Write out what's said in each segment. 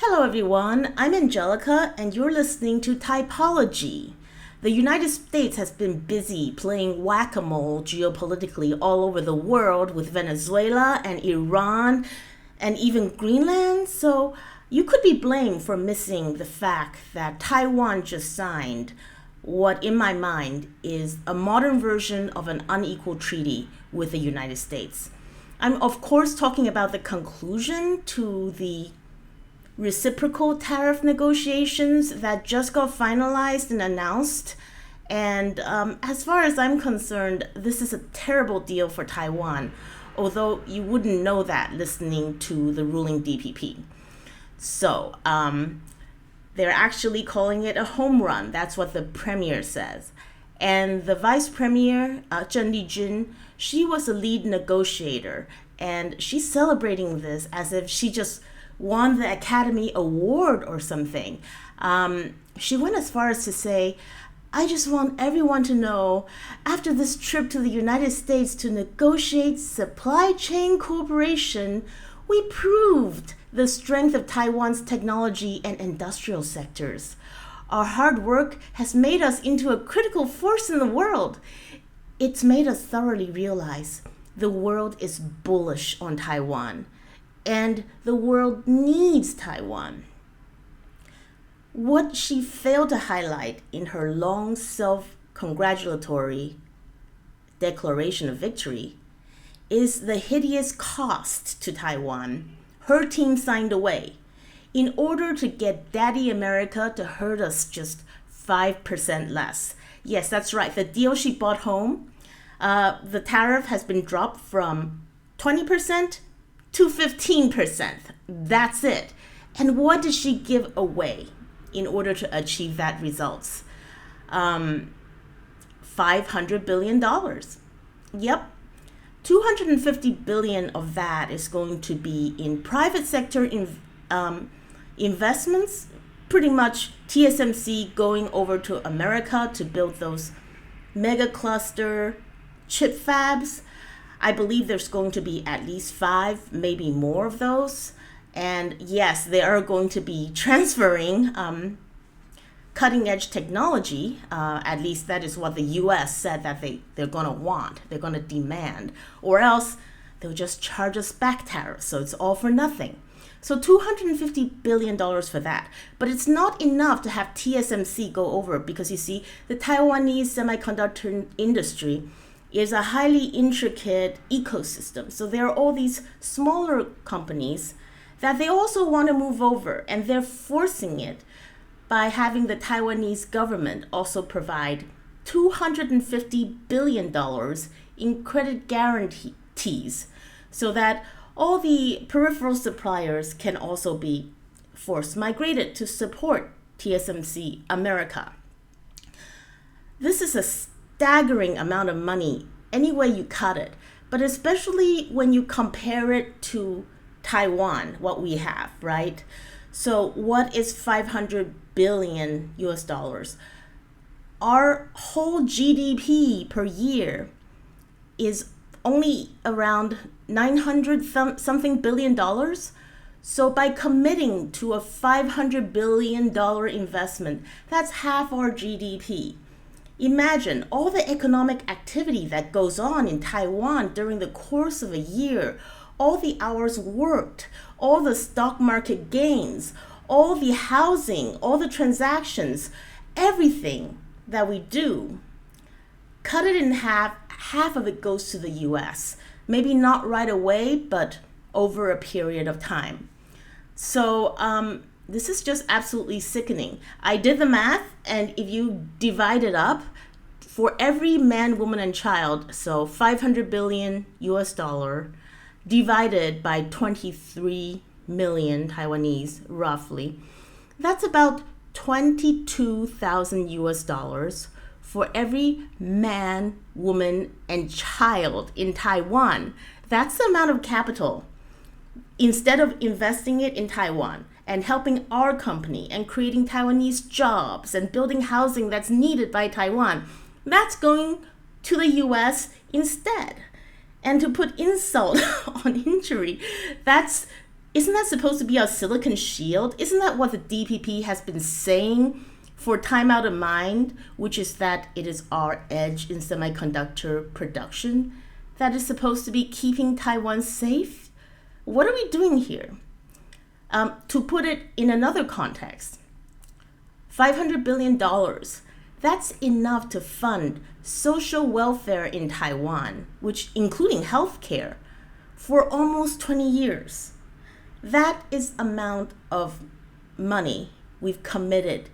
Hello everyone, I'm Angelica and you're listening to Typology. The United States has been busy playing whack-a-mole geopolitically all over the world with Venezuela and Iran and even Greenland, so you could be blamed for missing the fact that Taiwan just signed what in my mind is a modern version of an unequal treaty with the United States. I'm of course talking about the conclusion to the reciprocal tariff negotiations that just got finalized and announced. And as far as I'm concerned, this is a terrible deal for Taiwan, although you wouldn't know that listening to the ruling DPP. So they're actually calling it a home run. That's what the premier says. And the vice premier, Zheng Lijun, she was a lead negotiator, and she's celebrating this as if she just won the Academy Award or something. She went as far as to say, I just want everyone to know, after this trip to the United States to negotiate supply chain cooperation, we proved the strength of Taiwan's technology and industrial sectors. Our hard work has made us into a critical force in the world. It's made us thoroughly realize the world is bullish on Taiwan, and the world needs Taiwan. What she failed to highlight in her long self-congratulatory declaration of victory is the hideous cost to Taiwan her team signed away in order to get Daddy America to hurt us just 5% less. Yes, that's right. The deal she brought home, the tariff has been dropped from 20% to 15%. That's it. And what did she give away in order to achieve that results? $500 billion. Yep. $250 billion of that is going to be in private sector investments, pretty much TSMC going over to America to build those mega cluster chip fabs. I believe there's going to be at least 5, maybe more of those. And yes, they are going to be transferring cutting edge technology. At least that is what the US said that they're going to want, they're going to demand, or else they'll just charge us back tariffs. So it's all for nothing. So $250 billion for that. But it's not enough to have TSMC go over, because you see, the Taiwanese semiconductor industry is a highly intricate ecosystem. So there are all these smaller companies that they also want to move over, and they're forcing it by having the Taiwanese government also provide $250 billion in credit guarantees so that all the peripheral suppliers can also be force migrated to support TSMC America. This is a staggering amount of money any way you cut it, but especially when you compare it to Taiwan, what we have, right? So what is 500 billion US dollars? Our whole GDP per year is only around 900 something billion dollars. So by committing to a $500 billion investment, that's half our GDP. Imagine all the economic activity that goes on in Taiwan during the course of a year, all the hours worked, all the stock market gains, all the housing, all the transactions, everything that we do. Cut it in half of it goes to the US. Maybe not right away, but over a period of time. So this is just absolutely sickening. I did the math, and if you divide it up, for every man, woman, and child, so 500 billion US dollar divided by 23 million Taiwanese, roughly, that's about 22,000 US dollars for every man, woman, and child in Taiwan. That's the amount of capital. Instead of investing it in Taiwan and helping our company and creating Taiwanese jobs and building housing that's needed by Taiwan, that's going to the US instead. And to put insult on injury, that's Isn't that supposed to be our silicon shield? Isn't that what the DPP has been saying for time out of mind, which is that it is our edge in semiconductor production that is supposed to be keeping Taiwan safe? What are we doing here? To put it in another context, $500 billion, that's enough to fund social welfare in Taiwan, which including healthcare, for almost 20 years. That is amount of money we've committed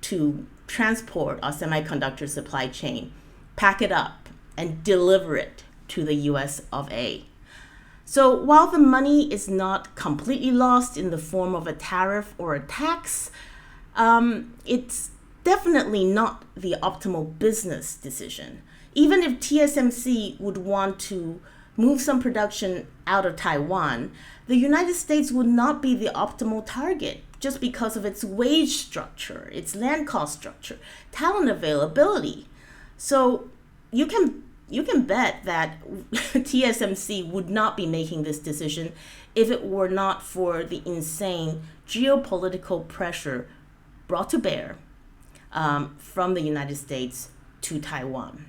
to transport our semiconductor supply chain, pack it up, and deliver it to the US of A. So while the money is not completely lost in the form of a tariff or a tax, it's definitely not the optimal business decision. Even if TSMC would want to move some production out of Taiwan, the United States would not be the optimal target just because of its wage structure, its land cost structure, talent availability. So you can bet that TSMC would not be making this decision if it were not for the insane geopolitical pressure brought to bear from the United States to Taiwan.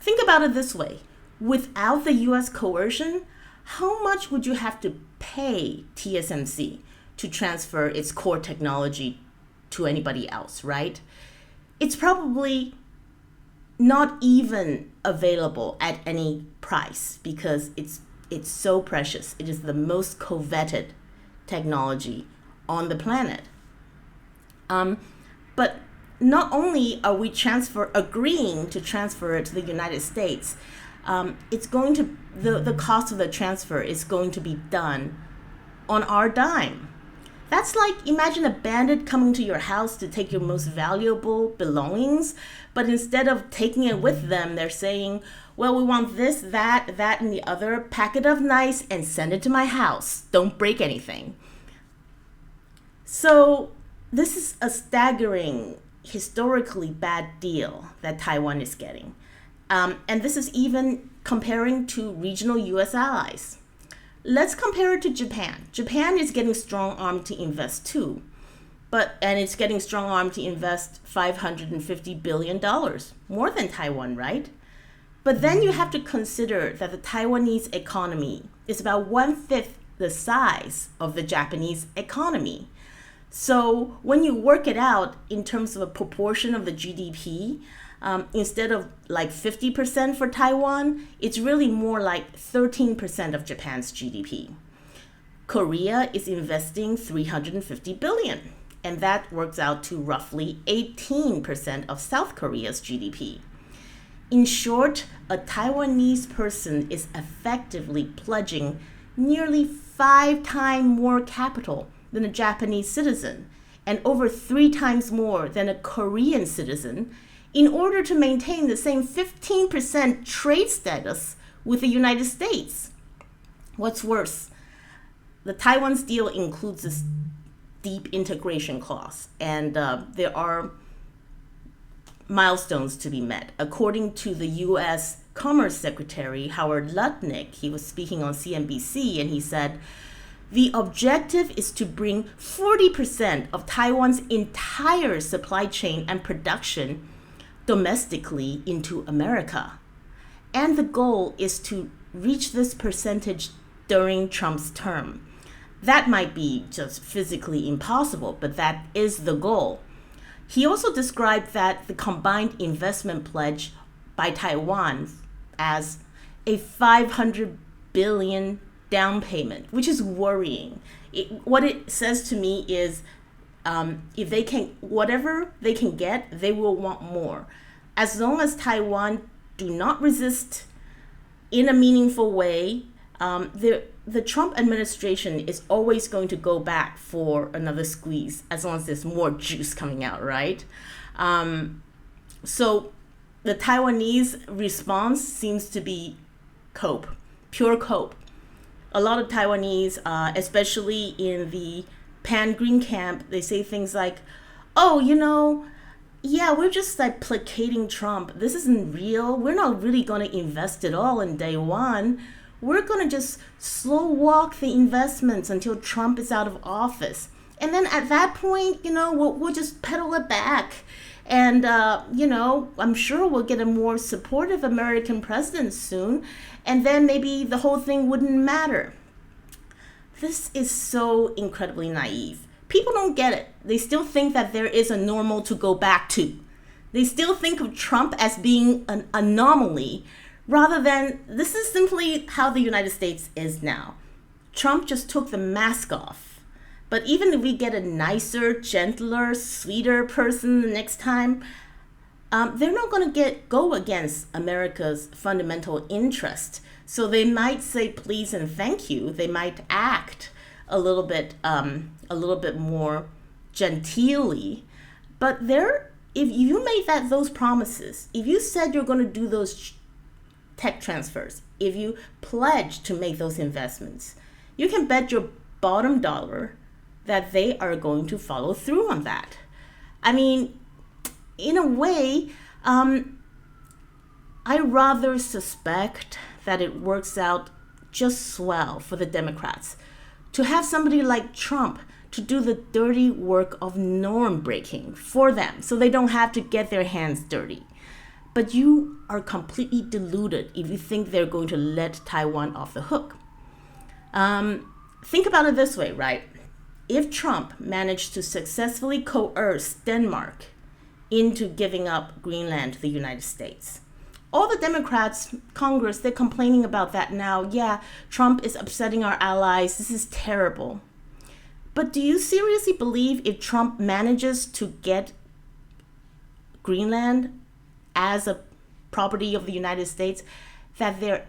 Think about it this way. Without the US coercion, how much would you have to pay TSMC to transfer its core technology to anybody else, right? It's probably not even available at any price because it's so precious. It is the most coveted technology on the planet. But not only are we agreeing to transfer it to the United States, it's going to the cost of the transfer is going to be done on our dime. That's like, imagine a bandit coming to your house to take your most valuable belongings, but instead of taking it with them, they're saying, well, we want this, that, and the other, pack it up nice and send it to my house. Don't break anything. So this is a staggering, historically bad deal that Taiwan is getting. And this is even comparing to regional US allies. Let's compare it to Japan. Japan is getting strong-armed to invest too, and it's getting strong-armed to invest $550 billion, more than Taiwan, right? But then you have to consider that the Taiwanese economy is about 1/5 the size of the Japanese economy. So when you work it out in terms of a proportion of the GDP, instead of like 50% for Taiwan, it's really more like 13% of Japan's GDP. Korea is investing $350 billion, and that works out to roughly 18% of South Korea's GDP. In short, a Taiwanese person is effectively pledging nearly 5 times more capital than a Japanese citizen, and over 3 times more than a Korean citizen, in order to maintain the same 15% trade status with the United States. What's worse, the Taiwan's deal includes this deep integration clause, and there are milestones to be met. According to the U.S. Commerce Secretary Howard Lutnick, he was speaking on CNBC, and he said, the objective is to bring 40% of Taiwan's entire supply chain and production domestically into America. And the goal is to reach this percentage during Trump's term. That might be just physically impossible, but that is the goal. He also described that the combined investment pledge by Taiwan as a $500 billion down payment, which is worrying. What it says to me is if they can, whatever they can get, they will want more. As long as Taiwan do not resist in a meaningful way, the Trump administration is always going to go back for another squeeze as long as there's more juice coming out, right? So the Taiwanese response seems to be pure cope. A lot of Taiwanese, especially in the pan-green camp, they say things like, oh, yeah, we're just like placating Trump. This isn't real. We're not really going to invest at all in day one. we're going to just slow walk the investments until Trump is out of office. And then at that point, we'll just pedal it back. And, I'm sure we'll get a more supportive American president soon. And then maybe the whole thing wouldn't matter. This is so incredibly naive. People don't get it. They still think that there is a normal to go back to. They still think of Trump as being an anomaly, rather than this is simply how the United States is now. Trump just took the mask off. But even if we get a nicer, gentler, sweeter person the next time, they're not going to go against America's fundamental interest. So they might say please and thank you. They might act a little bit more genteelly. But if you made those promises, if you said you're going to do those tech transfers, if you pledge to make those investments, you can bet your bottom dollar that they are going to follow through on that. I mean, in a way, I rather suspect that it works out just swell for the Democrats to have somebody like Trump to do the dirty work of norm breaking for them so they don't have to get their hands dirty. But you are completely deluded if you think they're going to let Taiwan off the hook. Think about it this way, right? If Trump managed to successfully coerce Denmark into giving up Greenland to the United States, all the Democrats, Congress, they're complaining about that now. Yeah, Trump is upsetting our allies. This is terrible. But do you seriously believe if Trump manages to get Greenland as a property of the United States, that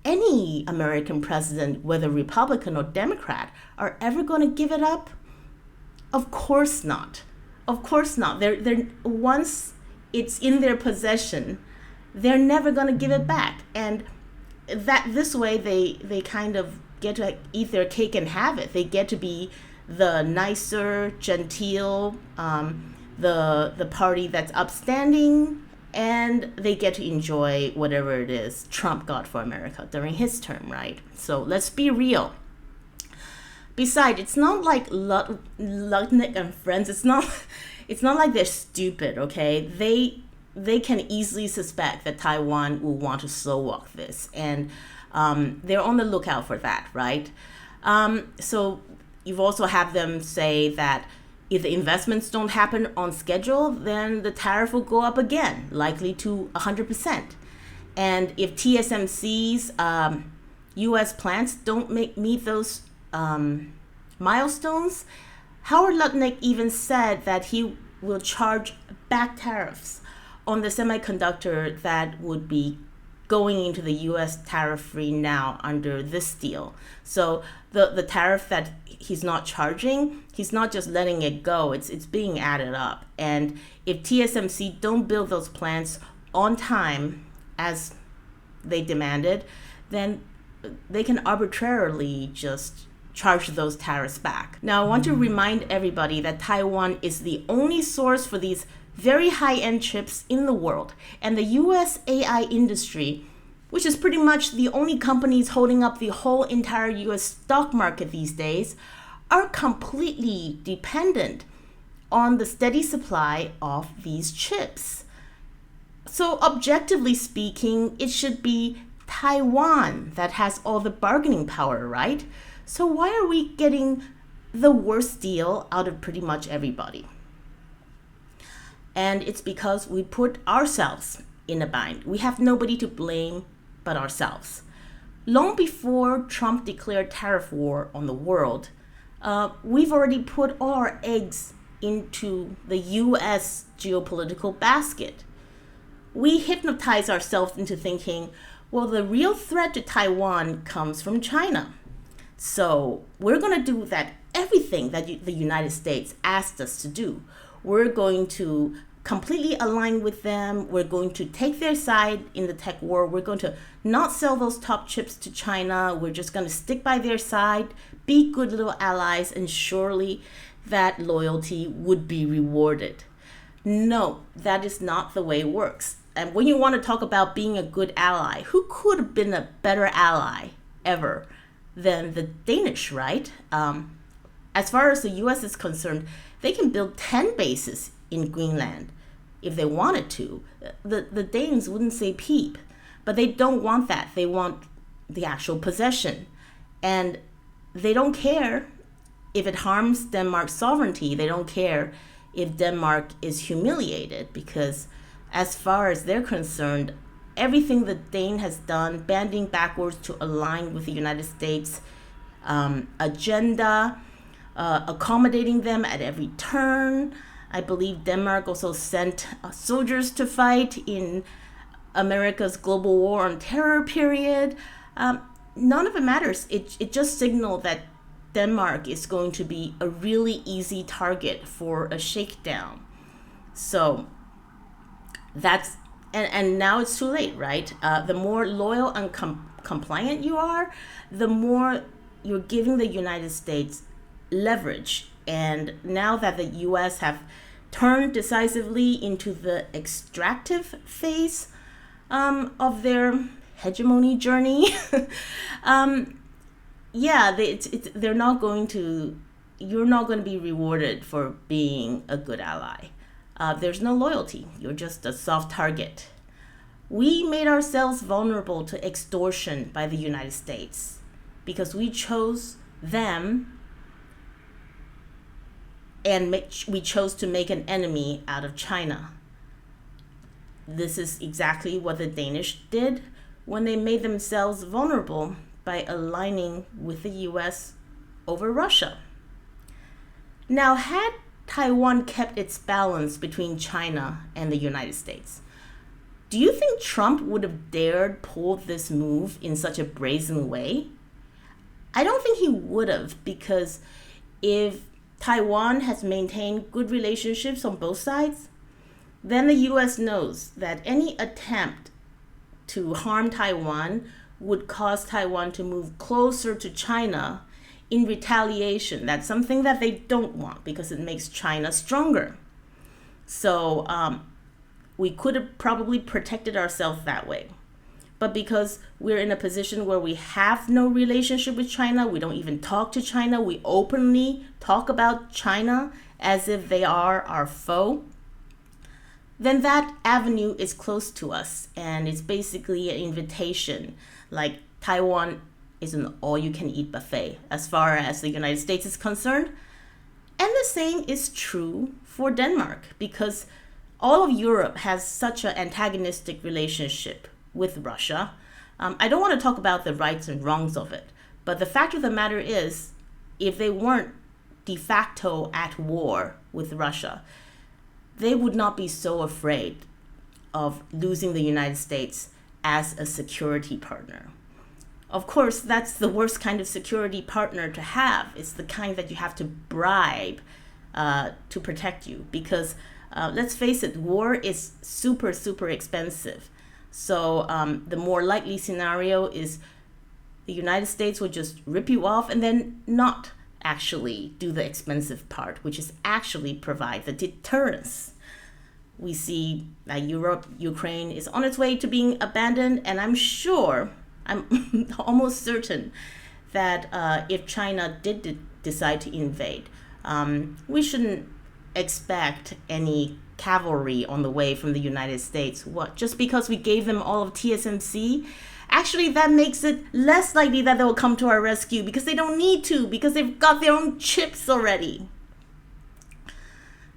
any American president, whether Republican or Democrat, are ever going to give it up? Of course not. Of course not. They're once it's in their possession, they're never going to give it back. And that this way they kind of get to eat their cake and have it. They get to be the nicer, genteel, the party that's upstanding, and they get to enjoy whatever it is Trump got for America during his term, right? So let's be real. Besides, it's not like Lutnick and friends. It's not like they're stupid, okay? They can easily suspect that Taiwan will want to slow walk this, and they're on the lookout for that, right? So you've also have them say that if the investments don't happen on schedule, then the tariff will go up again, likely to 100%. And if TSMC's U.S. plants don't meet those milestones, Howard Lutnick even said that he will charge back tariffs on the semiconductor that would be going into the U.S. tariff-free now under this deal. So the tariff that he's not charging, he's not just letting it go, it's being added up. And if TSMC don't build those plants on time as they demanded, then they can arbitrarily just charge those tariffs back. Now, I want to remind everybody that Taiwan is the only source for these very high-end chips in the world. And the US AI industry, which is pretty much the only companies holding up the whole entire US stock market these days, are completely dependent on the steady supply of these chips. So objectively speaking, it should be Taiwan that has all the bargaining power, right? So why are we getting the worst deal out of pretty much everybody? And it's because we put ourselves in a bind. We have nobody to blame but ourselves. Long before Trump declared tariff war on the world, we've already put all our eggs into the US geopolitical basket. We hypnotize ourselves into thinking, well, the real threat to Taiwan comes from China. So we're going to do everything that the United States asked us to do. We're going to completely align with them. We're going to take their side in the tech war. We're going to not sell those top chips to China. We're just going to stick by their side, be good little allies, and surely that loyalty would be rewarded. No, that is not the way it works. And when you want to talk about being a good ally, who could have been a better ally ever than the Danish, right? As far as the US is concerned, they can build 10 bases in Greenland if they wanted to. The Danes wouldn't say peep, but they don't want that. They want the actual possession. And they don't care if it harms Denmark's sovereignty. They don't care if Denmark is humiliated, because as far as they're concerned, everything the Dane has done, bending backwards to align with the United States agenda, accommodating them at every turn. I believe Denmark also sent soldiers to fight in America's global war on terror period. None of it matters. It just signaled that Denmark is going to be a really easy target for a shakedown. So that's, and now it's too late, right? The more loyal and compliant you are, the more you're giving the United States leverage. And now that the US have turned decisively into the extractive phase of their hegemony journey, they're not going to, you're not going to be rewarded for being a good ally. There's no loyalty. You're just a soft target. We made ourselves vulnerable to extortion by the United States because we chose them, and we chose to make an enemy out of China. This is exactly what the Danish did when they made themselves vulnerable by aligning with the US over Russia. Now, had Taiwan kept its balance between China and the United States, do you think Trump would have dared pull this move in such a brazen way? I don't think he would have, because if Taiwan has maintained good relationships on both sides, then the US knows that any attempt to harm Taiwan would cause Taiwan to move closer to China in retaliation. That's something that they don't want because it makes China stronger. So we could have probably protected ourselves that way. But because we're in a position where we have no relationship with China, we don't even talk to China, we openly talk about China as if they are our foe, then that avenue is close to us, and it's basically an invitation. Like, Taiwan is an all-you-can-eat buffet as far as the United States is concerned. And the same is true for Denmark, because all of Europe has such an antagonistic relationship with Russia. I don't want to talk about the rights and wrongs of it, but the fact of the matter is, if they weren't de facto at war with Russia, they would not be so afraid of losing the United States as a security partner. Of course, that's the worst kind of security partner to have. It's the kind that you have to bribe to protect you, because let's face it, war is super, super expensive. So the more likely scenario is the United States will just rip you off and then not actually do the expensive part, which is actually provide the deterrence. We see that Ukraine is on its way to being abandoned, and I'm almost certain that if China did decide to invade, we shouldn't expect any cavalry on the way from the United States. What? Just because we gave them all of TSMC? Actually, that makes it less likely that they'll come to our rescue, because they don't need to, because they've got their own chips already.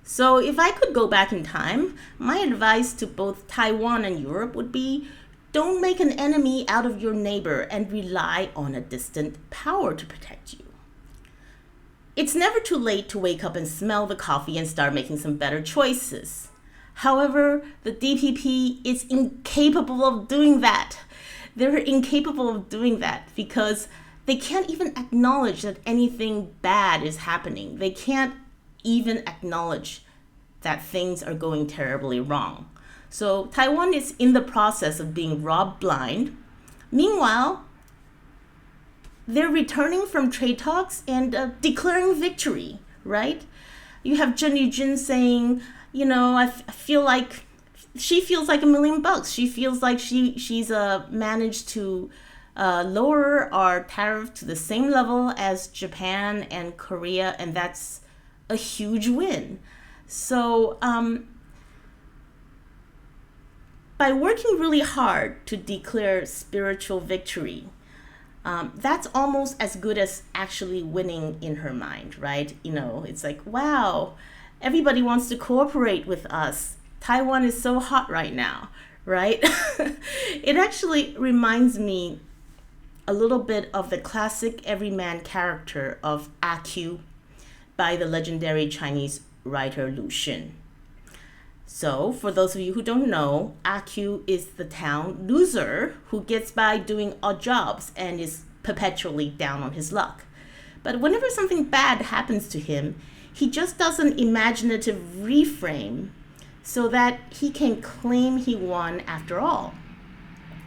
So if I could go back in time, my advice to both Taiwan and Europe would be, don't make an enemy out of your neighbor and rely on a distant power to protect you. It's never too late to wake up and smell the coffee and start making some better choices. However, the DPP is incapable of doing that. They're incapable of doing that because they can't even acknowledge that anything bad is happening. They can't even acknowledge that things are going terribly wrong. So Taiwan is in the process of being robbed blind. Meanwhile, they're returning from trade talks and declaring victory, right? You have Chen Yujin saying, I feel like she feels like $1 million. She feels like she's managed to lower our tariff to the same level as Japan and Korea, and that's a huge win. So by working really hard to declare spiritual victory, that's almost as good as actually winning in her mind, right? It's like, wow, everybody wants to cooperate with us. Taiwan is so hot right now, right? It actually reminds me a little bit of the classic everyman character of A.Q. by the legendary Chinese writer Lu Xun. So, for those of you who don't know, A.Q. is the town loser who gets by doing odd jobs and is perpetually down on his luck. But whenever something bad happens to him, he just does an imaginative reframe so that he can claim he won after all.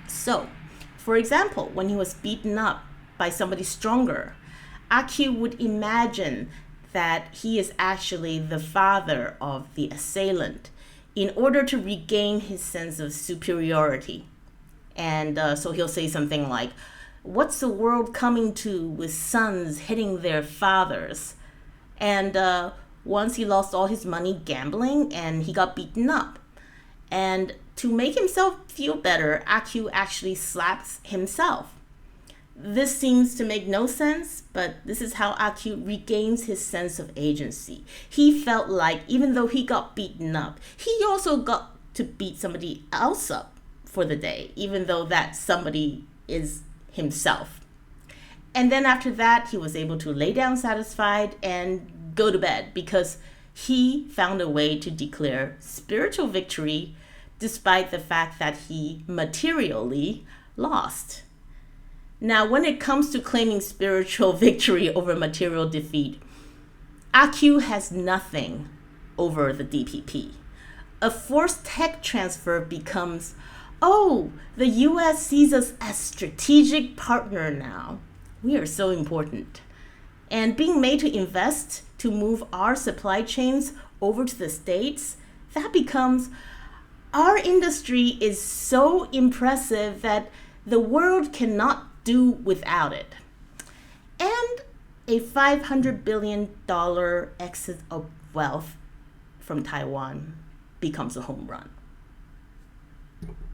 So, for example, when he was beaten up by somebody stronger, A.Q. would imagine that he is actually the father of the assailant in order to regain his sense of superiority. And so he'll say something like, "What's the world coming to with sons hitting their fathers?" And once he lost all his money gambling and he got beaten up. And to make himself feel better, A.Q. actually slaps himself. This seems to make no sense, but this is how A.Q. regains his sense of agency. He felt like even though he got beaten up, he also got to beat somebody else up for the day, even though that somebody is himself. And then after that, he was able to lay down satisfied and go to bed because he found a way to declare spiritual victory despite the fact that he materially lost. Now, when it comes to claiming spiritual victory over material defeat, A.Q. has nothing over the DPP. A forced tech transfer becomes, oh, the US sees us as strategic partner now. We are so important. And being made to invest to move our supply chains over to the States, that becomes, our industry is so impressive that the world cannot do without it. And a $500 billion exit of wealth from Taiwan becomes a home run.